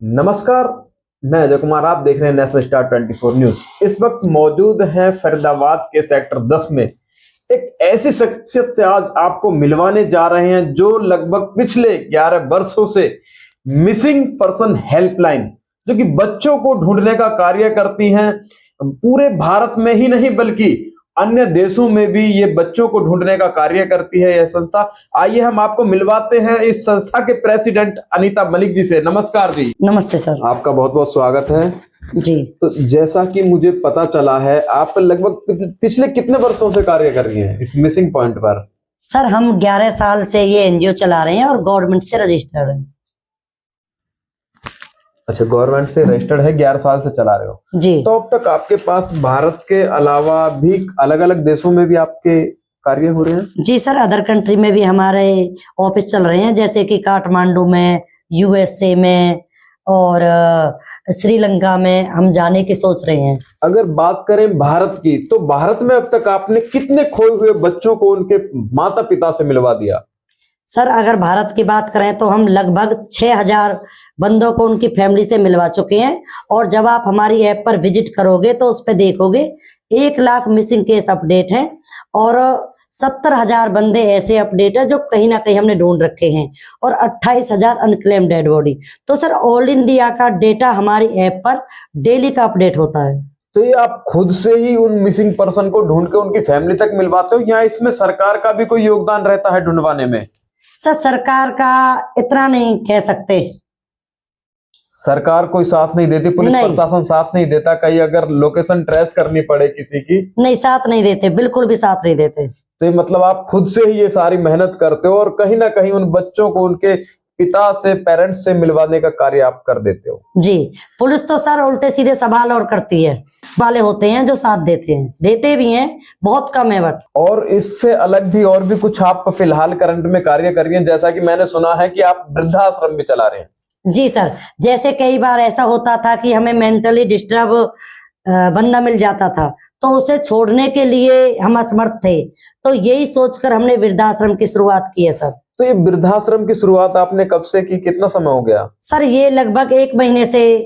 नमस्कार, मैं अजय कुमार। आप देख रहे हैं नेशनल स्टार 24 न्यूज। इस वक्त मौजूद हैं फरीदाबाद के सेक्टर 10 में। एक ऐसी शख्सियत से आज आपको मिलवाने जा रहे हैं जो लगभग पिछले 11 वर्षों से मिसिंग पर्सन हेल्पलाइन, जो कि बच्चों को ढूंढने का कार्य करती हैं, पूरे भारत में ही नहीं बल्कि अन्य देशों में भी ये बच्चों को ढूंढने का कार्य करती है यह संस्था। आइए हम आपको मिलवाते हैं इस संस्था के प्रेसिडेंट अनीता मलिक जी से। नमस्कार जी। नमस्ते सर। आपका बहुत बहुत स्वागत है जी। तो जैसा कि मुझे पता चला है, आप लगभग पिछले कितने वर्षों से कार्य कर रही हैं इस मिसिंग पॉइंट पर? सर हम 11 साल से ये एनजीओ चला रहे हैं और गवर्नमेंट से रजिस्टर्ड है। अच्छा, गवर्नमेंट से रजिस्टर्ड है, 11 साल से चला रहे हो जी। तो अब तक आपके पास भारत के अलावा भी अलग अलग देशों में भी आपके कार्य हो रहे हैं? जी सर, अदर कंट्री में भी हमारे ऑफिस चल रहे हैं, जैसे कि काठमांडू में, यूएसए में और श्रीलंका में हम जाने की सोच रहे हैं। अगर बात करें भारत की, तो भारत में अब तक आपने कितने खोए हुए बच्चों को उनके माता पिता से मिलवा दिया? सर अगर भारत की बात करें तो हम लगभग 6000 बंदों को उनकी फैमिली से मिलवा चुके हैं। और जब आप हमारी ऐप पर विजिट करोगे तो उस पर देखोगे 1 लाख मिसिंग केस अपडेट हैं और 70,000 बंदे ऐसे अपडेट है जो कहीं ना कहीं हमने ढूंढ रखे हैं और 28,000 अनक्लेम डेड बॉडी। तो सर ऑल इंडिया का डेटा हमारी ऐप पर डेली का अपडेट होता है। तो ये आप खुद से ही उन मिसिंग पर्सन को ढूंढ के उनकी फैमिली तक मिलवाते हो या इसमें सरकार का भी कोई योगदान रहता है ढूंढवाने में? सर सरकार का इतना नहीं कह सकते। सरकार कोई साथ नहीं देती, पुलिस प्रशासन साथ नहीं देता? कहीं अगर लोकेशन ट्रेस करनी पड़े किसी की? नहीं, साथ नहीं देते, बिल्कुल भी साथ नहीं देते। तो ये मतलब आप खुद से ही ये सारी मेहनत करते हो और कहीं ना कहीं उन बच्चों को उनके पिता से, पेरेंट्स से मिलवाने का कार्य आप कर देते हो? जी। पुलिस तो सर उल्टे सीधे सवाल और करती है, वाले होते हैं जो साथ देते हैं, देते भी हैं, बहुत कम है बट। और इससे अलग भी और भी कुछ आप फिलहाल करंट में कार्य कर रही हैं, जैसा कि मैंने सुना है कि आप वृद्धाश्रम भी चला रहे हैं? जी सर, जैसे कई बार ऐसा होता था कि हमें मेंटली डिस्टर्ब बंदा मिल जाता था तो उसे छोड़ने के लिए हम असमर्थ थे, तो यही सोचकर हमने वृद्धाश्रम की शुरुआत की है सर। तो ये वृद्धाश्रम की शुरुआत आपने कब से की, कितना समय हो गया? सर ये लगभग 1 महीने से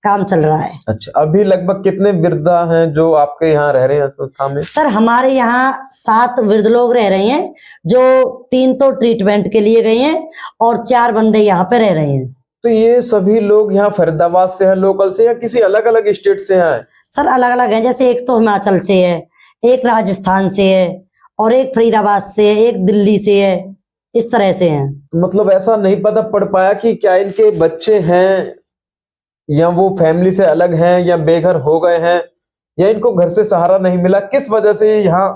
काम चल रहा है। अच्छा, अभी लगभग कितने वृद्धा हैं जो आपके यहाँ रह रहे हैं संस्था में? सर हमारे यहाँ 7 वृद्ध लोग रह रहे हैं, जो 3 तो ट्रीटमेंट के लिए गए हैं और 4 बंदे यहाँ पे रह रहे हैं। तो ये सभी लोग यहाँ फरीदाबाद से हैं, लोकल से, या किसी अलग अलग स्टेट से हैं? सर अलग अलग हैं, जैसे एक तो हिमाचल से है, एक राजस्थान से है और एक फरीदाबाद से है, एक दिल्ली से है, इस तरह से हैं। मतलब ऐसा नहीं पता पड़ पाया कि क्या इनके बच्चे हैं या वो फैमिली से अलग हैं या बेघर हो गए हैं या इनको घर से सहारा नहीं मिला, किस वजह से ये यहाँ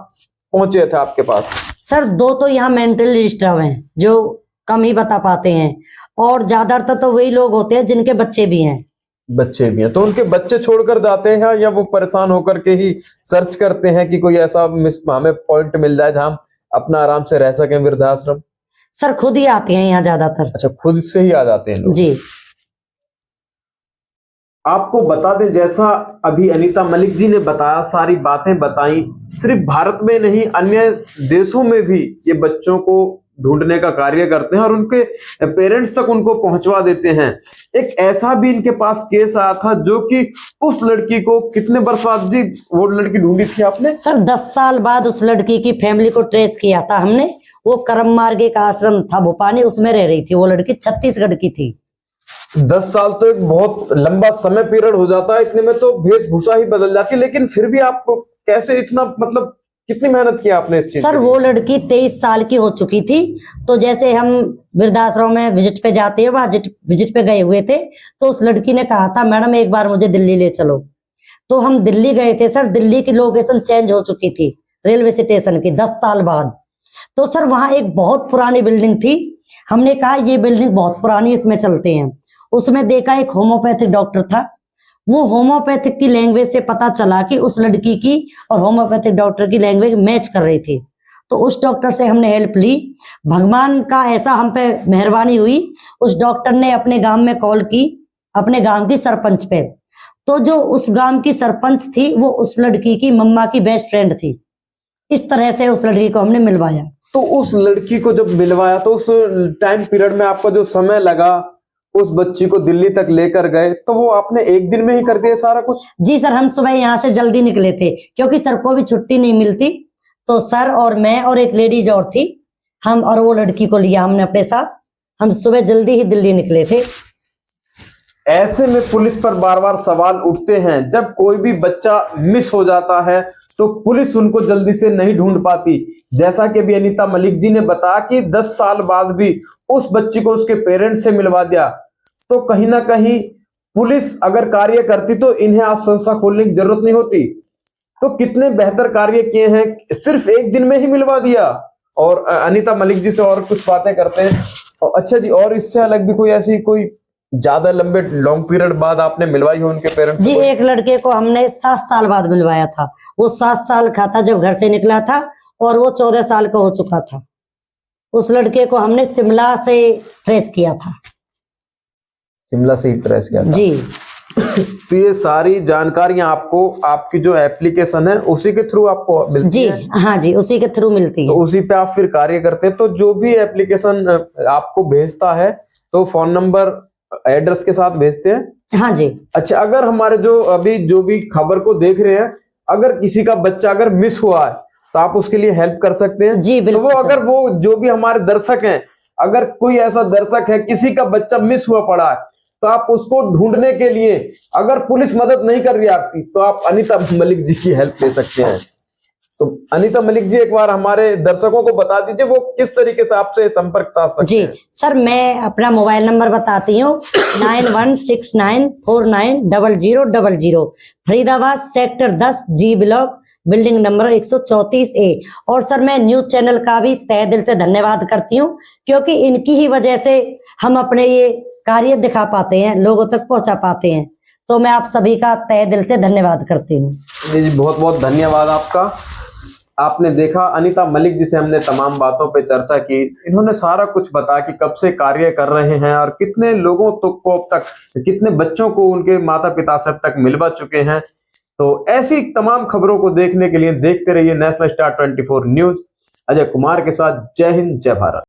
पहुंचे थे आपके पास? सर 2 तो यहाँ मेंटली डिस्टर्ब हैं जो कम ही बता पाते हैं और ज्यादातर तो वही लोग होते हैं जिनके बच्चे भी हैं। बच्चे भी हैं तो उनके बच्चे छोड़कर जाते हैं या वो परेशान होकर के ही सर्च करते हैं कि कोई ऐसा हमें पॉइंट मिल जाए जहां हम अपना आराम से रह सकें, वृद्धाश्रम? सर खुद ही आते हैं यहाँ ज्यादातर। अच्छा, खुद से ही आ जाते हैं लोग? जी। आपको बता दें, जैसा अभी अनीता मलिक जी ने बताया, सारी बातें बताई, सिर्फ भारत में नहीं अन्य देशों में भी ये बच्चों को ढूंढने का कार्य करते हैं और उनके पेरेंट्स तक उनको पहुंचवा देते हैं। एक ऐसा भी इनके पास केस आया था जो कि उस लड़की को कितने वर्ष बाद जी वो लड़की ढूंढी थी आपने? सर 10 साल बाद उस लड़की की फैमिली को ट्रेस किया था हमने। वो करम मार्ग एक आश्रम था भोपानी, उसमें रह रही थी वो लड़की, छत्तीसगढ़ की थी। 10 साल तो एक बहुत लंबा समय पीरियड हो जाता है, इतने में तो वेशभूषा ही बदल जाती है, लेकिन फिर भी आपको कैसे इतना, मतलब कितनी मेहनत की आपने इस चीज? सर वो लड़की 23 साल की हो चुकी थी, तो जैसे हम वृद्धाश्रम में विजिट पे जाते हैं, वहां विजिट पे गए हुए थे तो उस लड़की ने कहा था मैडम एक बार मुझे दिल्ली ले चलो। तो हम दिल्ली गए थे सर, दिल्ली की लोकेशन चेंज हो चुकी थी रेलवे स्टेशन की 10 साल बाद। तो सर वहां एक बहुत पुरानी बिल्डिंग थी, हमने कहा ये बिल्डिंग बहुत पुरानी, इसमें चलते हैं। उसमें देखा एक होम्योपैथिक डॉक्टर था, वो होम्योपैथिक की लैंग्वेज से पता चला कि उस लड़की की और होम्योपैथिक डॉक्टर की लैंग्वेज मैच कर रही थी। तो उस डॉक्टर से हमने हेल्प ली। भगवान का ऐसा हम पे मेहरबानी हुई, उस डॉक्टर ने अपने गांव में कॉल की, अपने गांव की सरपंच पे। तो जो उस गांव की सरपंच थी वो उस लड़की की मम्मा की बेस्ट फ्रेंड थी। इस तरह से उस लड़की को हमने मिलवाया। तो उस लड़की को जब मिलवाया तो उस टाइम पीरियड में आपका जो समय लगा उस बच्ची को दिल्ली तक लेकर गए, तो वो आपने एक दिन में ही कर दिया सारा कुछ? जी सर, हम सुबह यहाँ से जल्दी निकले थे क्योंकि सर को भी छुट्टी नहीं मिलती, तो सर और मैं और एक लेडीज और थी, हम और वो लड़की को लिया हमने अपने साथ। हम सुबह जल्दी ही दिल्ली निकले थे। ऐसे में पुलिस पर बार बार सवाल उठते हैं, जब कोई भी बच्चा मिस हो जाता है तो पुलिस उनको जल्दी से नहीं ढूंढ पाती। जैसा कि अभी अनीता मलिक जी ने बताया कि 10 साल बाद भी उस बच्ची को उसके पेरेंट्स से मिलवा दिया, तो कहीं ना कहीं पुलिस अगर कार्य करती तो इन्हें आज संस्था खोलने की जरूरत नहीं होती। तो कितने बेहतर कार्य किए हैं, सिर्फ एक दिन में ही मिलवा दिया। और अनीता मलिक जी से और कुछ बातें करते हैं। और अच्छा जी, और इससे अलग भी कोई ऐसी कोई ज्यादा लंबे लॉन्ग पीरियड बाद आपने मिलवाई हो उनके पेरेंट्स जी, एक लड़के को हमने 7 साल बाद मिलवाया था। वो 7 साल का था जब घर से निकला था और वो 14 साल का हो चुका था। उस लड़के को हमने शिमला से ट्रेस किया था। शिमला से ही ट्रेस किया था जी। तो ये सारी जानकारियां आपको आपकी जो एप्लीकेशन है उसी के थ्रू आपको मिलती जी है? हाँ जी, उसी के थ्रू मिलती तो है। उसी पे आप फिर कार्य करते हैं। तो जो भी एप्लीकेशन आपको भेजता है तो फोन नंबर एड्रेस के साथ भेजते हैं? हाँ जी। अच्छा, अगर हमारे जो भी खबर को देख रहे हैं, अगर किसी का बच्चा अगर मिस हुआ है तो आप उसके लिए हेल्प कर सकते हैं? जी तो बिल्कुल। वो अगर वो जो भी हमारे दर्शक हैं, अगर कोई ऐसा दर्शक है किसी का बच्चा मिस हुआ पड़ा है, तो आप उसको ढूंढने के लिए अगर पुलिस मदद नहीं कर रही आपकी, तो आप अनीता मलिक जी की हेल्प ले सकते हैं। तो अनीता मलिक जी, एक बार हमारे दर्शकों को बता दीजिए वो किस तरीके से आपसे संपर्क साध सकते जी हैं? सर, मैं अपना मोबाइल नंबर बताती हूँ 9169490000, फरीदाबाद सेक्टर 10 जी ब्लॉक, बिल्डिंग नंबर 134A। और सर, मैं न्यूज चैनल का भी तहे दिल से धन्यवाद करती हूँ क्योंकि इनकी ही वजह से हम अपने ये कार्य दिखा पाते हैं, लोगों तक पहुंचा पाते हैं। तो मैं आप सभी का तहे दिल से धन्यवाद करती हूँ। जी, बहुत बहुत धन्यवाद आपका। आपने देखा, अनीता मलिक जी से हमने तमाम बातों पे चर्चा की। इन्होंने सारा कुछ बताया कि कब से कार्य कर रहे हैं और कितने लोगों को अब तक, कितने बच्चों को उनके माता पिता से अब तक मिलवा चुके हैं। तो ऐसी तमाम खबरों को देखने के लिए देखते रहिए national star 24 news. Ajay Kumar के साथ, जय हिंद, जय भारत।